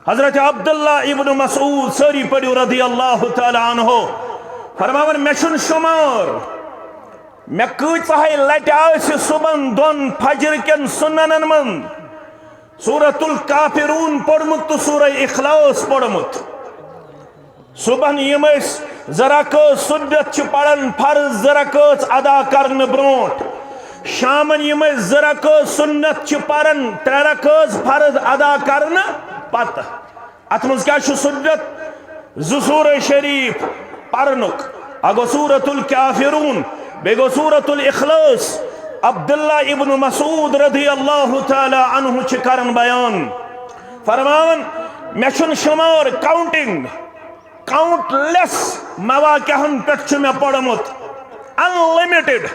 हजरत अब्दुल्ला इब्न मसूद सरी पढ़ो रदी अल्लाह तआला अन्हु फरमावन मे छुन शुमार मे कई लट सुबह दोन फजर केन सुन्नन मन सूरतुल काफिरून पढ़मुत तो सूरह इखलास पढ़मुत सुबह यम जरक सुन्नत पढ़न फर्ज जरक अदा करने ब्रोट शामन यम जरक सुन्नत पढ़न तरक फर्ज अदा करने पत अत मज क्या सुन्नत सूर शरीफ पढ़नुक अगो सूरतुल काफिरून बे गो सूरतुल इखलास अब्दुल्ला इब्न मसूद रदी अल्लाह तआला अन्हु करन बयान फरमावन मे छुन शुमार काउंटिंग काउंटलेस मवाक़िअन पे मे पढ़मुत अनलिमिटेड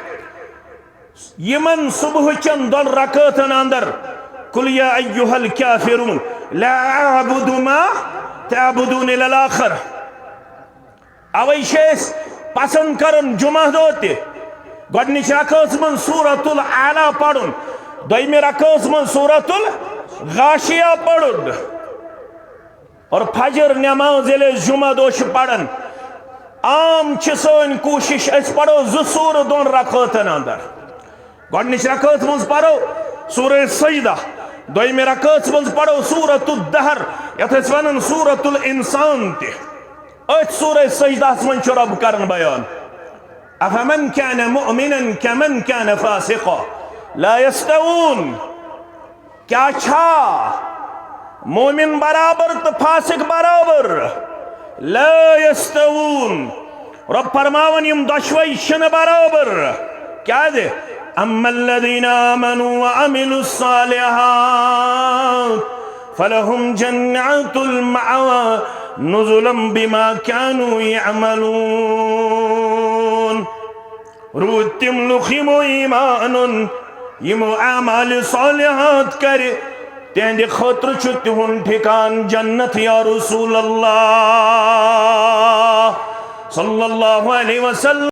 यमन सुबह चन दोन रकातन अंदर कुल या अय्युहल काफिरून ला अअबुदु मा तअबुदून इलल आखिर अवै पसंद करन जुमा दो ते गोडनिच रकात मन सूरतुल आला पढ़ुन दोयमे रकात मन सूरतुल गाशिया पढ़ुन और फजर नमाज येले जुमा दो पढ़न आम सन कोशिश पढ़ो जूर दोन रकातन अंदर गोडनिच रकात मन पढ़ो सूरह सजदा दोयमे रकात मन पढ़ो सूरतुल दहर यथ वन सूरतुल इंसान ते सूरह सजदा मन रब करन बयान अफमन कान मुअमिनन कमन कान फासिका ला यस्तवून क्या छा मोमिन बराबर तो फासिक बराबर ला यस्तवून रब फरमावन यम दशवई शन बराबर क्या दे अम्मल्लज़ीना आमनू व अमिलुस्सालिहात फलहुम जन्नतुल मअवा नुज़ुलन बिमा कानू यअमलून रूतिम लुखिमो ईमानुन यमो आमाल सालिहात करे तेंदे खतर छु तिहुन ठिकान जन्नत या रसूल अल्लाह सल्लल्लाहु अलैहि वसल्लम।